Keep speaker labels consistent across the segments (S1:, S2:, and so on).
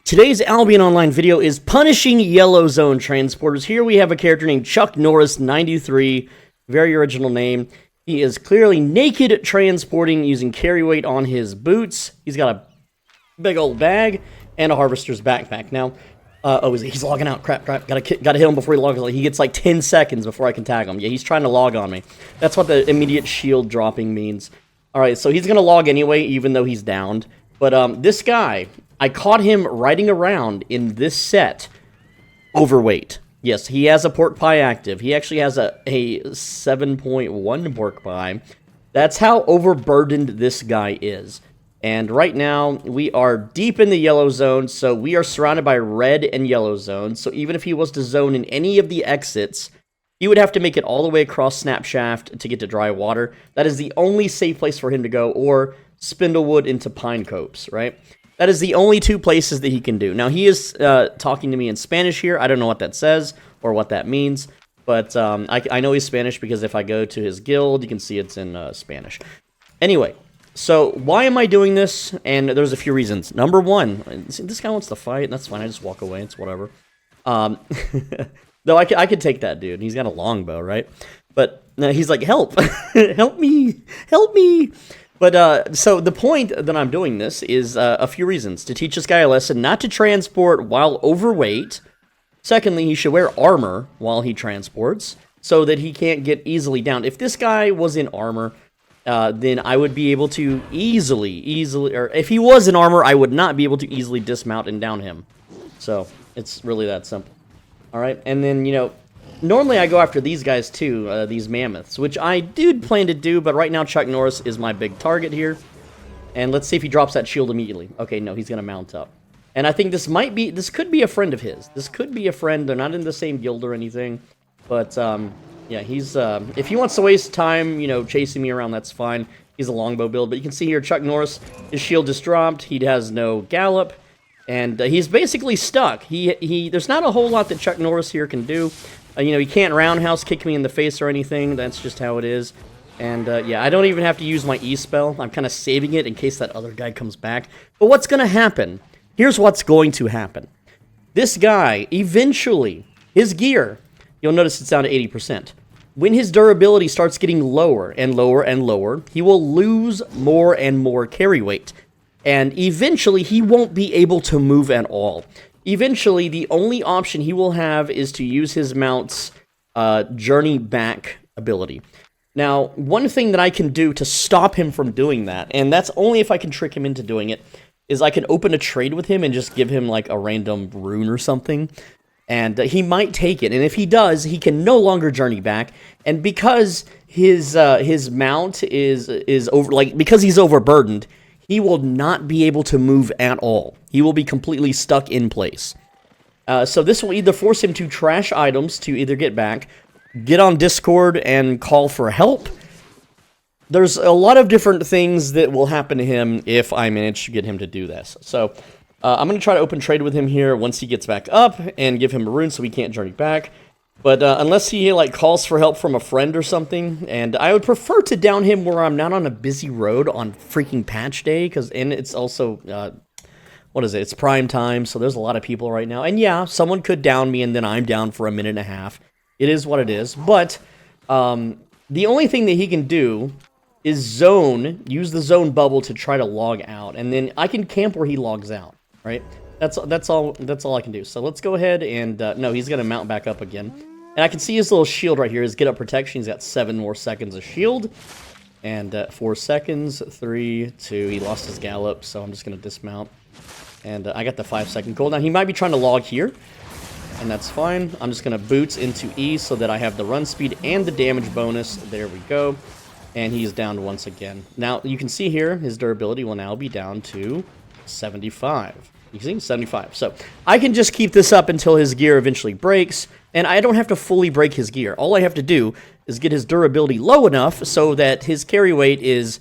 S1: Today's Albion Online video is punishing yellow zone transporters. Here we have a character named Chuck Norris, 93, very original name. He is clearly naked transporting using carry weight on his boots. He's got a big old bag and a harvester's backpack. Now, he's logging out. Crap. Gotta hit him before he logs out. He gets like 10 seconds before I can tag him. Yeah, he's trying to log on me. That's what the immediate shield dropping means. Alright, so he's gonna log anyway, even though he's downed. But this guy, I caught him riding around in this set, overweight. Yes, he has a pork pie active. He actually has a 7.1 pork pie. That's how overburdened this guy is. And right now, we are deep in the yellow zone, so we are surrounded by red and yellow zones. So even if he was to zone in any of the exits, he would have to make it all the way across Snapshaft to get to dry water. That is the only safe place for him to go, or Spindlewood into Pine Copse, right? That is the only two places that he can do. Now, he is talking to me in Spanish here. I don't know what that says or what that means, but I know he's Spanish because if I go to his guild, you can see it's in Spanish. Anyway, so why am I doing this? And there's a few reasons. Number one, this guy wants to fight, and that's fine. I just walk away. It's whatever. Though I could take that dude. He's got a longbow, right? But he's like, help. Help me. Help me. But, so the point that I'm doing this is a few reasons. To teach this guy a lesson not to transport while overweight. Secondly, he should wear armor while he transports so that he can't get easily down. If this guy was in armor, then I would be able to easily, or if he was in armor, I would not be able to easily dismount and down him. So, it's really that simple. Alright, and then, you know, normally I go after these guys too, these mammoths, which I did plan to do, but right now Chuck Norris is my big target here. And let's see if he drops that shield immediately. Okay, no, he's going to mount up. And I think this could be a friend of his. This could be a friend. They're not in the same guild or anything. But, yeah, he's, if he wants to waste time, you know, chasing me around, that's fine. He's a longbow build. But you can see here, Chuck Norris, his shield just dropped. He has no gallop. And he's basically stuck. There's not a whole lot that Chuck Norris here can do. You know, he can't roundhouse kick me in the face or anything. That's just how it is. And, yeah, I don't even have to use my E-spell. I'm kind of saving it in case that other guy comes back. But what's going to happen? Here's what's going to happen. This guy, eventually, his gear, you'll notice it's down to 80%. When his durability starts getting lower and lower and lower, he will lose more and more carry weight. And eventually, he won't be able to move at all. Eventually, the only option he will have is to use his mount's journey back ability. Now, one thing that I can do to stop him from doing that, and that's only if I can trick him into doing it, is I can open a trade with him and just give him like a random rune or something. And he might take it. And if he does, he can no longer journey back. And because his mount is over, like, because he's overburdened, he will not be able to move at all. He will be completely stuck in place. So this will either force him to trash items to either get back, get on Discord and call for help. There's a lot of different things that will happen to him if I manage to get him to do this. So I'm going to try to open trade with him here once he gets back up and give him a rune so he can't journey back. But unless he like calls for help from a friend or something, and I would prefer to down him where I'm not on a busy road on freaking patch day, and it's also, what is it, it's prime time, so there's a lot of people right now. And yeah, someone could down me and then I'm down for a minute and a half. It is what it is, but the only thing that he can do is use the zone bubble to try to log out, and then I can camp where he logs out, right? That's all I can do. So let's go ahead and, no, he's going to mount back up again. And I can see his little shield right here, his get up protection. He's got 7 more seconds of shield. And 4 seconds, 3, 2, he lost his gallop, so I'm just going to dismount. And I got the 5-second cooldown. He might be trying to log here, and that's fine. I'm just going to boots into E so that I have the run speed and the damage bonus. There we go. And he is down once again. Now, you can see here, his durability will now be down to 75. You see, 75. So I can just keep this up until his gear eventually breaks, and I don't have to fully break his gear. All I have to do is get his durability low enough so that his carry weight is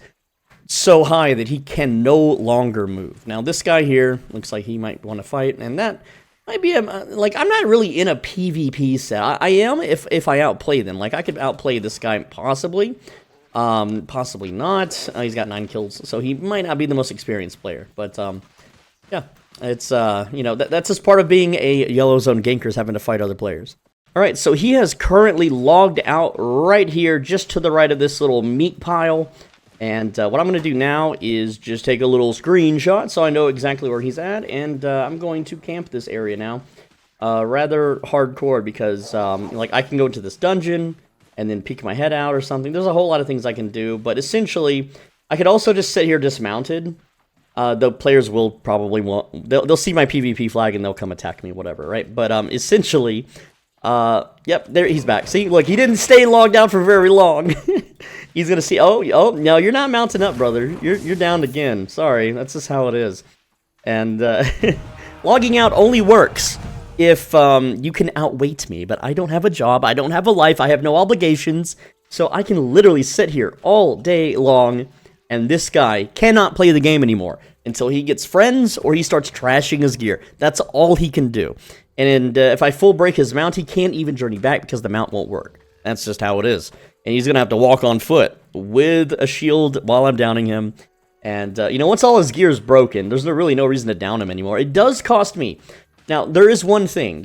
S1: so high that he can no longer move. Now, this guy here looks like he might want to fight, and that might be, like, I'm not really in a PvP set. I am if I outplay them. Like, I could outplay this guy possibly. Possibly not. He's got 9 kills, so he might not be the most experienced player. But, yeah. It's, you know, that's just part of being a yellow zone ganker, is having to fight other players. All right, so he has currently logged out right here, just to the right of this little meat pile. And what I'm going to do now is just take a little screenshot so I know exactly where he's at. And I'm going to camp this area now. Rather hardcore because, like, I can go into this dungeon and then peek my head out or something. There's a whole lot of things I can do. But essentially, I could also just sit here dismounted. The players will probably want... They'll see my PvP flag and they'll come attack me, whatever, right? But essentially... yep, there he's back. See, look, he didn't stay logged out for very long. He's gonna see. Oh, no, you're not mounting up, brother. You're down again. Sorry, that's just how it is. And logging out only works if you can outweight me. But I don't have a job. I don't have a life. I have no obligations. So I can literally sit here all day long, and this guy cannot play the game anymore until he gets friends or he starts trashing his gear. That's all he can do. And if I full break his mount, he can't even journey back because the mount won't work. That's just how it is. And he's going to have to walk on foot with a shield while I'm downing him. And, you know, once all his gear is broken, there's really no reason to down him anymore. It does cost me. Now, there is one thing.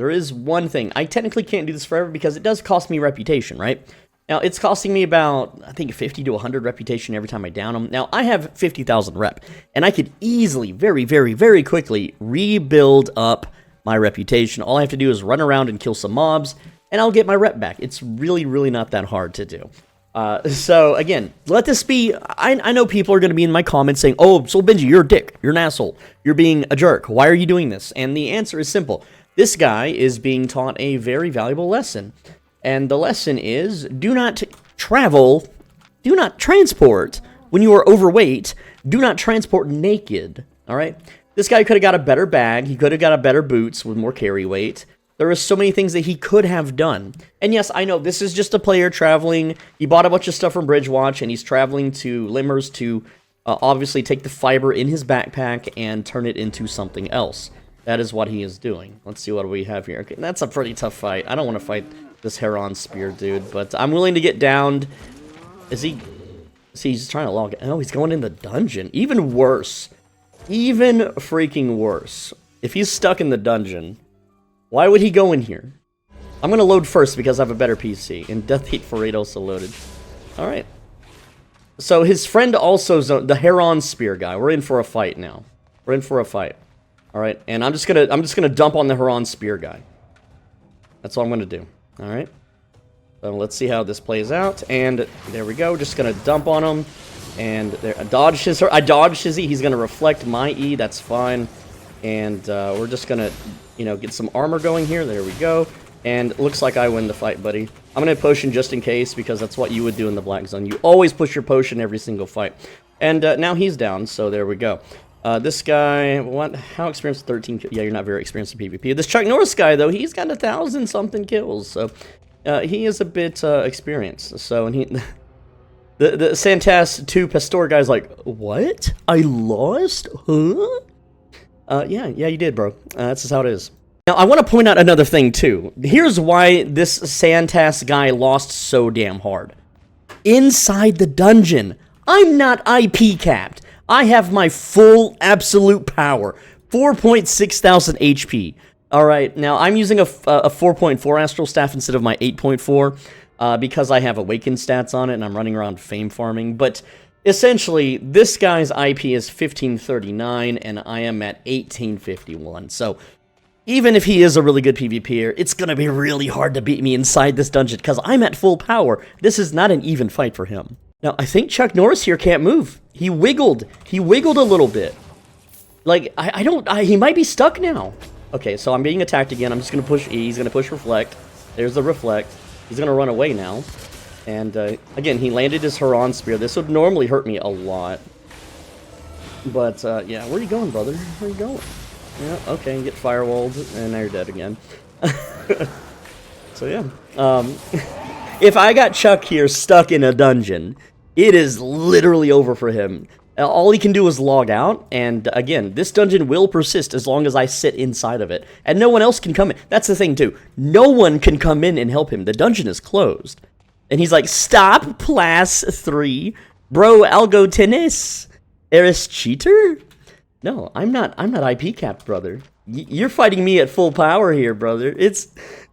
S1: I technically can't do this forever because it does cost me reputation, right? Now, it's costing me about, I think, 50 to 100 reputation every time I down him. Now, I have 50,000 rep. And I could easily, very, very, very quickly rebuild up my reputation. All I have to do is run around and kill some mobs, and I'll get my rep back. It's really, really not that hard to do. So, again, let this be... I know people are going to be in my comments saying, oh, Soul Benji, you're a dick. You're an asshole. You're being a jerk. Why are you doing this? And the answer is simple. This guy is being taught a very valuable lesson. And the lesson is, do not travel, do not transport when you are overweight. Do not transport naked, all right? This guy could have got a better bag. He could have got a better boots with more carry weight. There are so many things that he could have done. And yes, I know this is just a player traveling. He bought a bunch of stuff from Bridgewatch, and he's traveling to Limmers to obviously take the fiber in his backpack and turn it into something else. That is what he is doing. Let's see what we have here. Okay, that's a pretty tough fight. I don't want to fight this Heron Spear dude, but I'm willing to get downed. Is he... See, he's trying to log it. Oh, he's going in the dungeon. Even worse. Even freaking worse. If he's stuck in the dungeon, why would he go in here? I'm going to load first because I have a better PC. And Death Heat 48 also loaded. Alright. So his friend also zoned, the Heron Spear guy. We're in for a fight now. We're in for a fight. Alright, and I'm just gonna dump on the Heron Spear guy. That's what I'm gonna do. Alright. So let's see how this plays out. And there we go. Just gonna dump on him. And there, I dodged his E. He's gonna reflect my E. That's fine. And we're just gonna, you know, get some armor going here. There we go. And it looks like I win the fight, buddy. I'm gonna potion just in case because that's what you would do in the Black Zone. You always push your potion every single fight. And now he's down. So there we go. This guy, what? How experienced? 13. Yeah, you're not very experienced in PvP. This Chuck Norris guy, though, he's got 1,000-something kills. So he is a bit experienced. So and he. The Santas 2 Pastor guy's like, what? I lost? Huh? Yeah, you did, bro. That's just how it is. Now, I want to point out another thing, too. Here's why this Santas guy lost so damn hard. Inside the dungeon, I'm not IP capped. I have my full absolute power. 4.6 thousand HP. Alright, now I'm using a 4.4 Astral Staff instead of my 8.4. Because I have Awakened stats on it and I'm running around fame farming. But essentially, this guy's IP is 1539 and I am at 1851. So even if he is a really good PvPer, it's going to be really hard to beat me inside this dungeon because I'm at full power. This is not an even fight for him. Now, I think Chuck Norris here can't move. He wiggled. He wiggled a little bit. Like, he might be stuck now. Okay, so I'm being attacked again. I'm just going to push E. He's going to push Reflect. There's the Reflect. He's going to run away now. And, again, he landed his Heron Spear. This would normally hurt me a lot. But, yeah, where are you going, brother? Where are you going? Yeah, okay, get firewalled, and now you're dead again. So, yeah. If I got Chuck here stuck in a dungeon, it is literally over for him. All he can do is log out, and again, this dungeon will persist as long as I sit inside of it. And no one else can come in. That's the thing, too. No one can come in and help him. The dungeon is closed. And he's like, stop, plus 3. Bro, algo tennis. Eres cheater? No, I'm not IP capped, brother. You're fighting me at full power here, brother.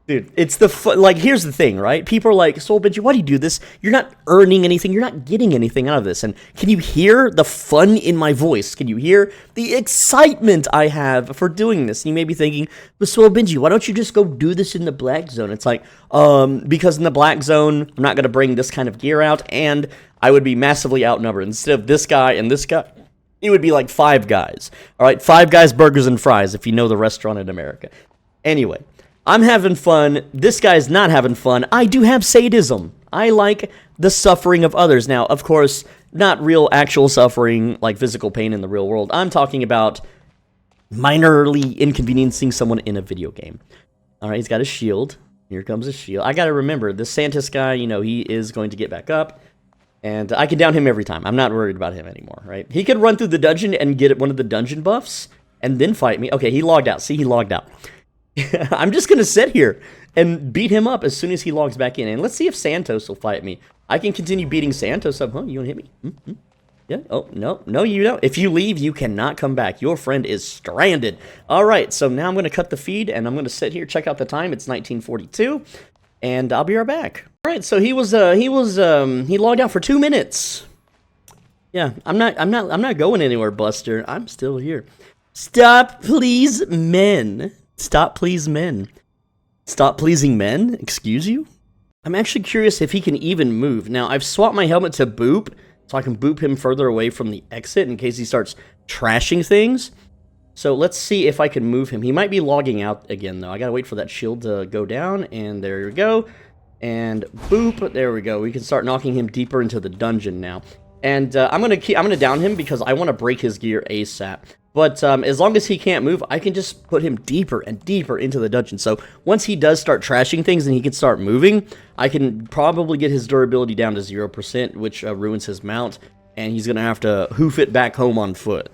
S1: Dude, it's the like, here's the thing, right? People are like, Soul Benji, why do you do this? You're not earning anything. You're not getting anything out of this. And can you hear the fun in my voice? Can you hear the excitement I have for doing this? And you may be thinking, but Soul Benji, why don't you just go do this in the black zone? It's like, because in the black zone, I'm not going to bring this kind of gear out, and I would be massively outnumbered. Instead of this guy and this guy, it would be like 5 guys. All right, 5 Guys Burgers and Fries, if you know the restaurant in America. Anyway, I'm having fun. This guy's not having fun. I do have sadism. I like the suffering of others. Now, of course, not real actual suffering, like physical pain in the real world. I'm talking about minorly inconveniencing someone in a video game. All right, he's got a shield. Here comes a shield. I got to remember, this Santis guy, you know, he is going to get back up. And I can down him every time. I'm not worried about him anymore, right? He could run through the dungeon and get one of the dungeon buffs and then fight me. Okay, he logged out. See, he logged out. I'm just going to sit here and beat him up as soon as he logs back in. And let's see if Santos will fight me. I can continue beating Santos up. Huh? You want to hit me? Mm-hmm. Yeah. Oh, no. No, you don't. If you leave, you cannot come back. Your friend is stranded. All right, so now I'm going to cut the feed, and I'm going to sit here, check out the time. It's 1942, and I'll be right back. All right, so he logged out for 2 minutes. Yeah, I'm not going anywhere, Buster. I'm still here. Stop, please, men. Stop, please, men. Stop pleasing men? Excuse you? I'm actually curious if he can even move. Now, I've swapped my helmet to boop, so I can boop him further away from the exit in case he starts trashing things. So let's see if I can move him. He might be logging out again, though. I gotta wait for that shield to go down, and there we go. And boop, there we go. We can start knocking him deeper into the dungeon now. And I'm gonna down him because I want to break his gear ASAP. But as long as he can't move, I can just put him deeper and deeper into the dungeon. So once he does start trashing things and he can start moving, I can probably get his durability down to 0%, which ruins his mount, and he's going to have to hoof it back home on foot.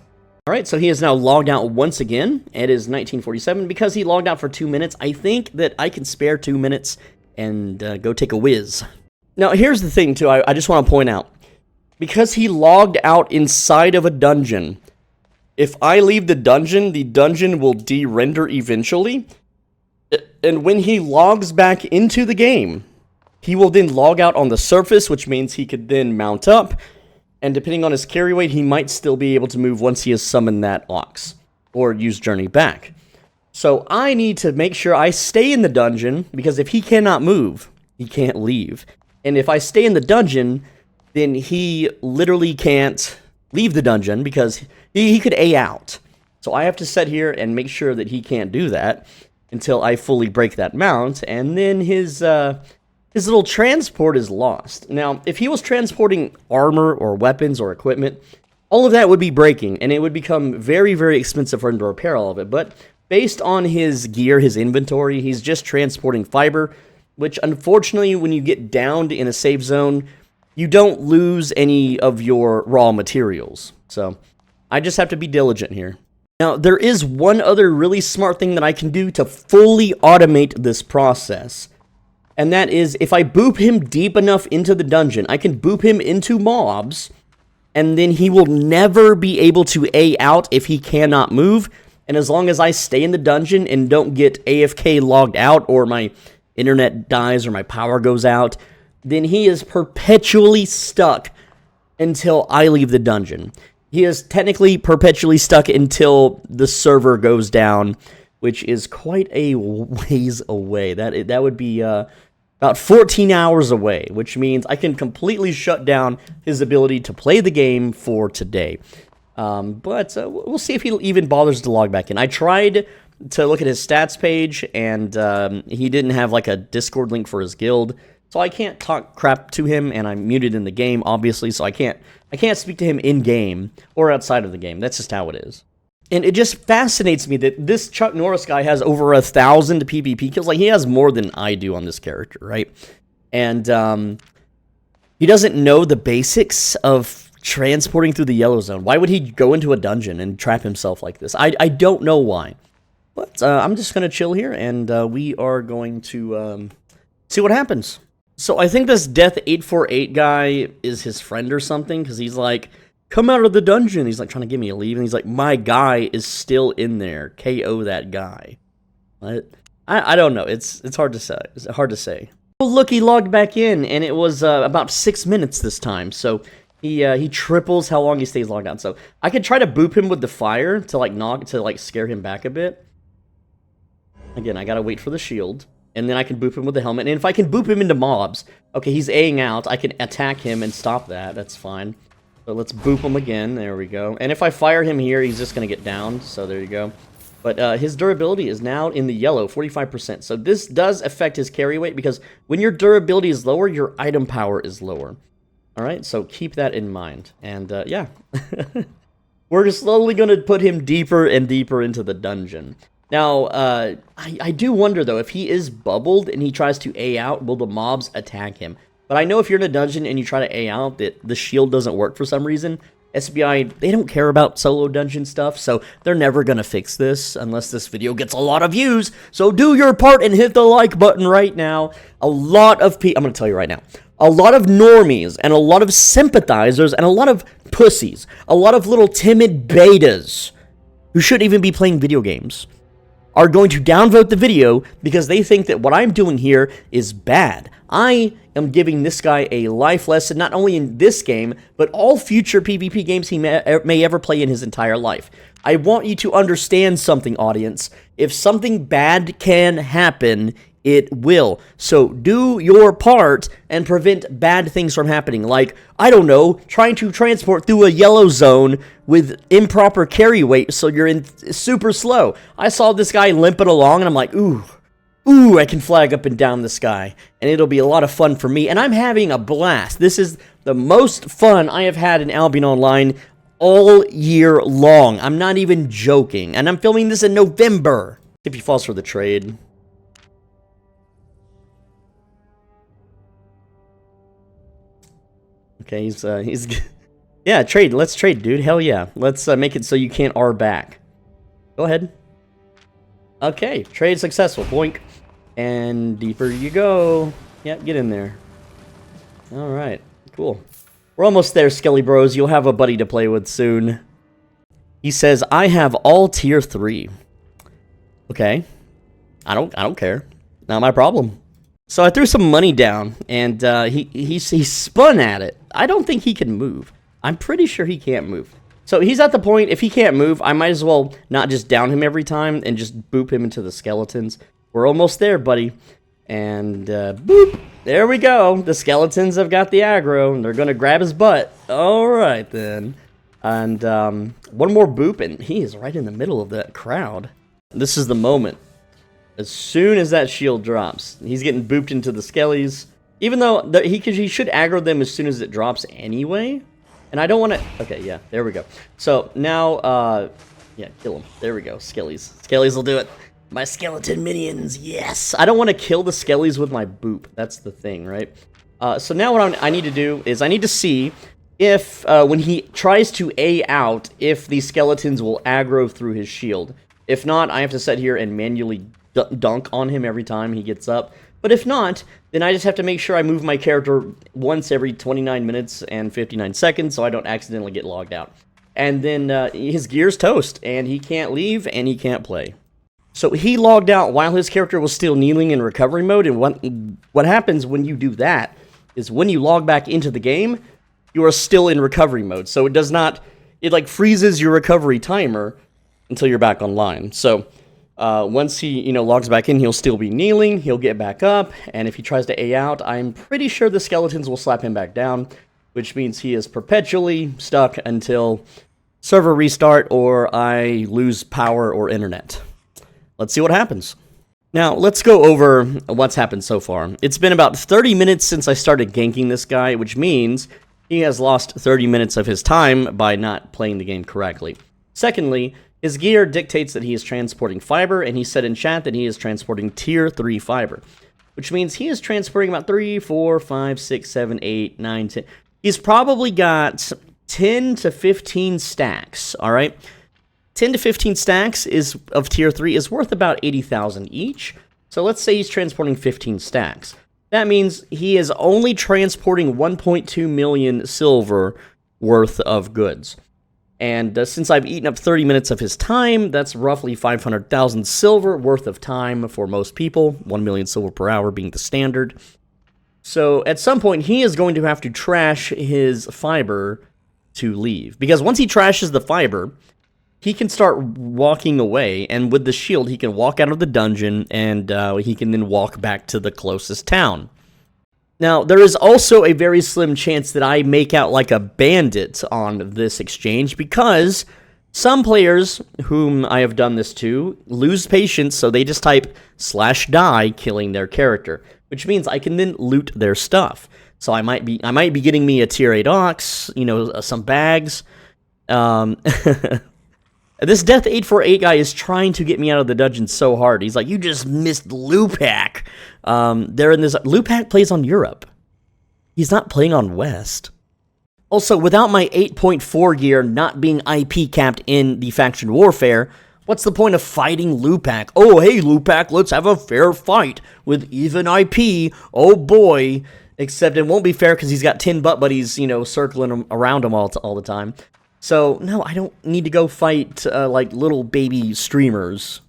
S1: All right, so he is now logged out once again. It is 1947. Because he logged out for 2 minutes, I think that I can spare 2 minutes and go take a whiz. Now, here's the thing, too. I just want to point out. Because he logged out inside of a dungeon, if I leave the dungeon will de-render eventually. And when he logs back into the game, he will then log out on the surface, which means he could then mount up. And depending on his carry weight, he might still be able to move once he has summoned that ox, or use Journey back. So I need to make sure I stay in the dungeon, because if he cannot move, he can't leave. And if I stay in the dungeon, then he literally can't leave the dungeon, because he could A out. So I have to sit here and make sure that he can't do that until I fully break that mount, and then his little transport is lost. Now, if he was transporting armor or weapons or equipment, all of that would be breaking, and it would become very, very expensive for him to repair all of it. But based on his gear, his inventory, he's just transporting fiber, which unfortunately, when you get downed in a safe zone, you don't lose any of your raw materials. So I just have to be diligent here. Now, there is one other really smart thing that I can do to fully automate this process. And that is, if I boop him deep enough into the dungeon, I can boop him into mobs, and then he will never be able to A out if he cannot move. And as long as I stay in the dungeon and don't get AFK logged out, or my internet dies, or my power goes out, then he is perpetually stuck until I leave the dungeon. He is technically perpetually stuck until the server goes down, which is quite a ways away. That would be about 14 hours away, which means I can completely shut down his ability to play the game for today. But we'll see if he even bothers to log back in. I tried to look at his stats page, and he didn't have like a Discord link for his guild, so I can't talk crap to him, and I'm muted in the game, obviously, so I can't speak to him in-game or outside of the game. That's just how it is. And it just fascinates me that this Chuck Norris guy has over 1,000 PvP kills. Like, he has more than I do on this character, right? And he doesn't know the basics of transporting through the yellow zone. Why would he go into a dungeon and trap himself like this? I don't know why. But I'm just going to chill here, and we are going to see what happens. So I think this Death 848 guy is his friend or something, because he's like, come out of the dungeon. He's like trying to give me a leave, and he's like, my guy is still in there. KO that guy. What? I don't know. It's hard to say. It's hard to say. Oh, look, he logged back in, and it was about 6 minutes this time. So he triples how long he stays logged out. So I could try to boop him with the fire to scare him back a bit. Again, I gotta wait for the shield, and then I can boop him with the helmet. And if I can boop him into mobs, okay, he's Aing out. I can attack him and stop that. That's fine. So let's boop him again. There we go. And if I fire him here, he's just gonna get down. So there you go. But his durability is now in the yellow, 45%. So this does affect his carry weight, because when your durability is lower, your item power is lower. All right, so keep that in mind. And yeah, we're just slowly going to put him deeper and deeper into the dungeon. Now, I do wonder, though, if he is bubbled and he tries to A out, will the mobs attack him? But I know if you're in a dungeon and you try to A out, that the shield doesn't work for some reason. SBI, they don't care about solo dungeon stuff, so they're never going to fix this unless this video gets a lot of views. So do your part and hit the like button right now. A lot of people, I'm going to tell you right now, a lot of normies and a lot of sympathizers and a lot of pussies, a lot of little timid betas who shouldn't even be playing video games are going to downvote the video because they think that what I'm doing here is bad. I am giving this guy a life lesson, not only in this game, but all future PvP games he may ever play in his entire life. I want you to understand something, audience. If something bad can happen, it will. So do your part and prevent bad things from happening. Like, I don't know, trying to transport through a yellow zone with improper carry weight so you're in super slow. I saw this guy limping along and I'm like, ooh, I can flag up and down the sky. And it'll be a lot of fun for me. And I'm having a blast. This is the most fun I have had in Albion Online all year long. I'm not even joking. And I'm filming this in November. If he falls for the trade. Okay, he's yeah, trade. Let's trade, dude. Hell yeah. Let's make it so you can't R back. Go ahead. Okay, trade successful. Boink. And deeper you go. Yep, get in there. All right, cool. We're almost there, Skelly Bros. You'll have a buddy to play with soon. He says, I have all tier 3. Okay. I don't care. Not my problem. So I threw some money down, and he spun at it. I don't think he can move. I'm pretty sure he can't move. So he's at the point, if he can't move, I might as well not just down him every time and just boop him into the skeletons. We're almost there, buddy. And boop. There we go. The skeletons have got the aggro, and they're going to grab his butt. All right, then. And one more boop, and he is right in the middle of that crowd. This is the moment. As soon as that shield drops, he's getting booped into the skellies. Even though he should aggro them as soon as it drops anyway. And I don't want to... Okay, yeah, there we go. So now, yeah, kill him. There we go, skellies. Skellies will do it. My skeleton minions, yes! I don't want to kill the skellies with my boop. That's the thing, right? So now what I need to do is I need to see if, when he tries to A out, if the skeletons will aggro through his shield. If not, I have to sit here and manually dunk on him every time he gets up. But if not, then I just have to make sure I move my character once every 29 minutes and 59 seconds so I don't accidentally get logged out. And then his gear's toast, and he can't leave, and he can't play. So he logged out while his character was still kneeling in recovery mode, and what happens when you do that is when you log back into the game, you are still in recovery mode. So it does not, it like freezes your recovery timer until you're back online. So once he, logs back in, he'll still be kneeling, he'll get back up, and if he tries to A out, I'm pretty sure the skeletons will slap him back down, which means he is perpetually stuck until server restart or I lose power or internet. Let's see what happens. Now, let's go over what's happened so far. It's been about 30 minutes since I started ganking this guy, which means he has lost 30 minutes of his time by not playing the game correctly. Secondly, his gear dictates that he is transporting fiber, and he said in chat that he is transporting tier 3 fiber, which means he is transporting about 3, 4, 5, 6, 7, 8, 9, 10. He's probably got 10 to 15 stacks, all right? 10 to 15 stacks of tier 3 is worth about 80,000 each. So let's say he's transporting 15 stacks. That means he is only transporting 1.2 million silver worth of goods. And since I've eaten up 30 minutes of his time, that's roughly 500,000 silver worth of time for most people, 1 million silver per hour being the standard. So at some point, he is going to have to trash his fiber to leave. Because once he trashes the fiber, he can start walking away, and with the shield, he can walk out of the dungeon, and he can then walk back to the closest town. Now, there is also a very slim chance that I make out like a bandit on this exchange, because some players whom I have done this to lose patience, so they just type /die, killing their character, which means I can then loot their stuff. So I might be getting me a tier 8 ox, you know, some bags. This Death 848 guy is trying to get me out of the dungeon so hard. He's like, you just missed Lupac. They're in this. Lupac plays on Europe. He's not playing on West. Also, without my 8.4 gear not being IP capped in the faction warfare, what's the point of fighting Lupac? Oh, hey, Lupac, let's have a fair fight with even IP. Oh, boy. Except it won't be fair because he's got 10 butt buddies, you know, circling around him all the time. So, no, I don't need to go fight, like, little baby streamers.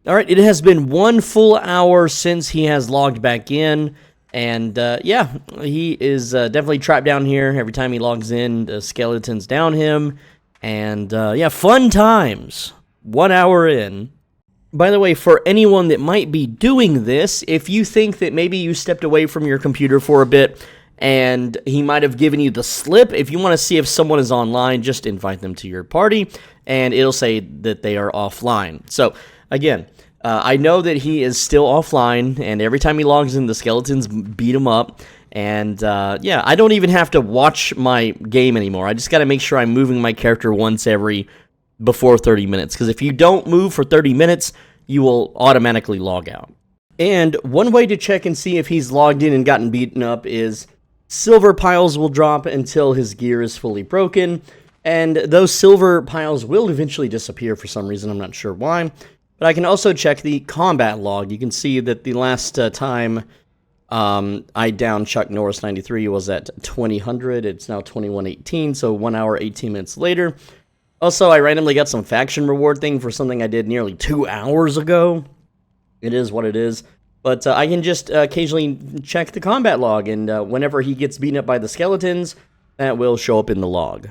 S1: Alright, it has been 1 full hour since he has logged back in, and, yeah, he is definitely trapped down here. Every time he logs in, the skeletons down him, and, yeah, fun times. 1 hour in. By the way, for anyone that might be doing this, if you think that maybe you stepped away from your computer for a bit, and he might have given you the slip, if you want to see if someone is online, just invite them to your party, and it'll say that they are offline. So, again, I know that he is still offline, and every time he logs in, the skeletons beat him up, and, yeah, I don't even have to watch my game anymore. I just got to make sure I'm moving my character once before 30 minutes, because if you don't move for 30 minutes, you will automatically log out. And one way to check and see if he's logged in and gotten beaten up is silver piles will drop until his gear is fully broken, and those silver piles will eventually disappear for some reason. I'm not sure why, but I can also check the combat log. You can see that the last time I downed Chuck Norris 93 was at 2000. It's now 2118, so 1 hour 18 minutes later. Also, I randomly got some faction reward thing for something I did nearly 2 hours ago. It is what it is. But I can just occasionally check the combat log, and whenever he gets beaten up by the skeletons, that will show up in the log.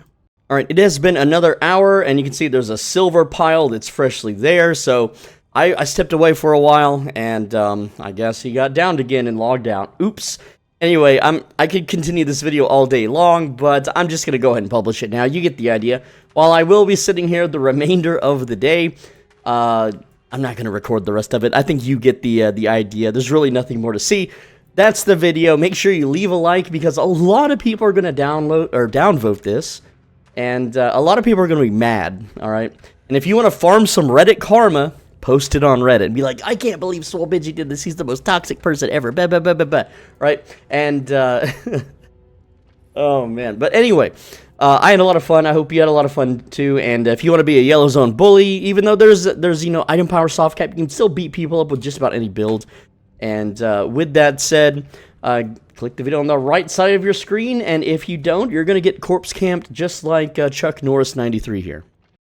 S1: Alright, it has been another hour, and you can see there's a silver pile that's freshly there, so I stepped away for a while, and I guess he got downed again and logged out. Oops. Anyway, I could continue this video all day long, but I'm just going to go ahead and publish it now. You get the idea. While I will be sitting here the remainder of the day, I'm not going to record the rest of it. I think you get the idea. There's really nothing more to see. That's the video. Make sure you leave a like, because a lot of people are going to downvote this, and a lot of people are going to be mad, alright? And if you want to farm some Reddit karma, post it on Reddit and be like, I can't believe Swolbidgy did this. He's the most toxic person ever. Bah, bah, bah, bah, bah. Right? And, oh, man. But anyway, I had a lot of fun. I hope you had a lot of fun, too. And if you want to be a Yellow Zone bully, even though there's you know, item power soft cap, you can still beat people up with just about any build. And with that said, click the video on the right side of your screen. And if you don't, you're going to get corpse camped just like Chuck Norris 93 here.